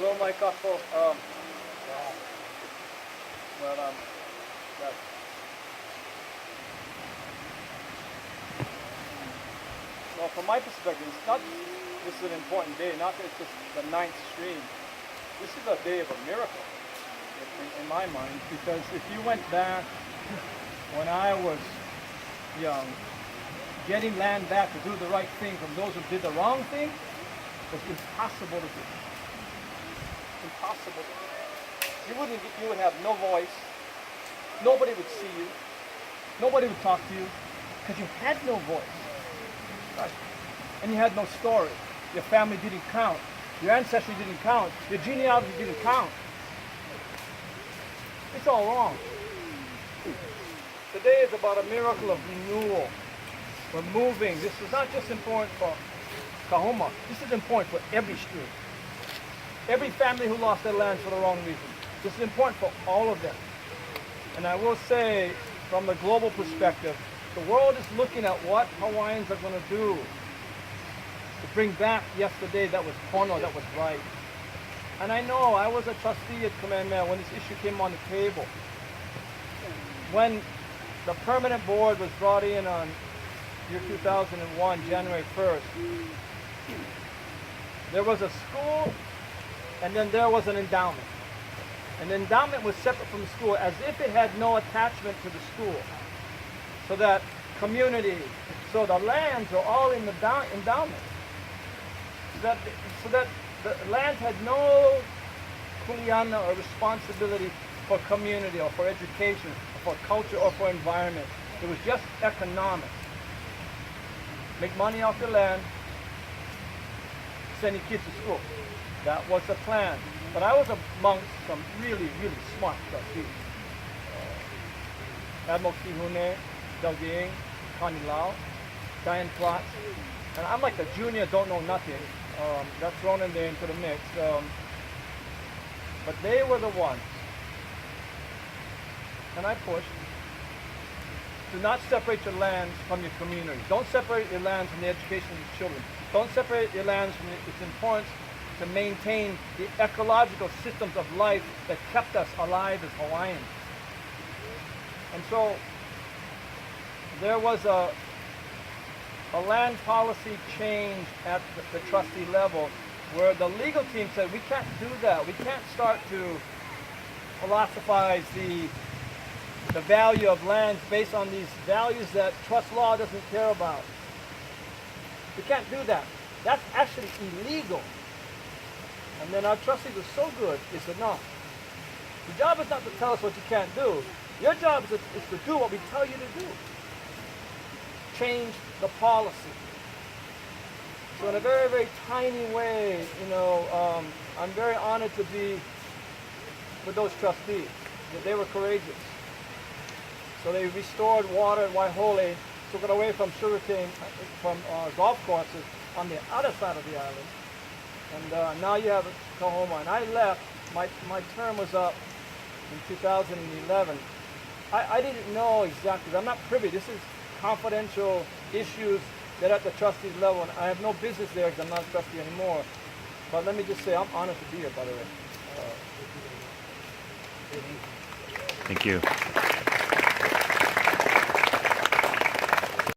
Hello, my couple. Yes. Well, from my perspective, it's not. This is an important day. Not that it's just the ninth stream. This is a day of a miracle, in my mind, because if you went back when I was young, getting land back to do the right thing from those who did the wrong thing was impossible to do. Impossible to do. You would have no voice. Nobody would see you. Nobody would talk to you because you had no voice. Right. And you had no story. Your family didn't count. Your ancestry didn't count. Your genealogy didn't count. It's all wrong. Today is about a miracle of renewal. We're moving. This is not just important for Kahoma. This is important for every stream. Every family who lost their land for the wrong reason. This is important for all of them. And I will say, from the global perspective, the world is looking at what Hawaiians are going to do to bring back yesterday that was pono, that was right. And I know I was a trustee at Kamehameha when this issue came on the table. When the permanent board was brought in on year 2001, January 1st, there was a school and then there was an endowment. And the endowment was separate from the school as if it had no attachment to the school. So that community, so the lands are all in the endowment. So that the land had no kuleana or responsibility for community or for education or for culture or for environment. It was just economics. Make money off your land, send your kids to school. That was the plan. But I was amongst some really, really smart trustees. Admiral Kihune, Daging, Connie Lau, Diane Platz. And I'm like the junior, don't know nothing. That's thrown in there into the mix. But they were the ones. And I pushed. Do not separate your lands from your community. Don't separate your lands from the education of your children. Don't separate your lands from its importance to maintain the ecological systems of life that kept us alive as Hawaiians. And so there was a land policy change at the trustee level where the legal team said, we can't do that. We can't start to philosophize the value of lands based on these values that trust law doesn't care about. We can't do that. That's actually illegal. And then our trustees were so good, they said, no. Your job is not to tell us what you can't do. Your job is to do what we tell you to do. Change the policy. So in a very, very tiny way, I'm very honored to be with those trustees. They were courageous. So they restored water at Waihole, took it away from sugarcane, from golf courses on the other side of the island. And now you have Kahoma. And I left, my term was up in 2011. I didn't know exactly, I'm not privy. This is confidential issues that are at the trustees level. And I have no business there because I'm not a trustee anymore. But let me just say, I'm honored to be here, by the way. Thank you.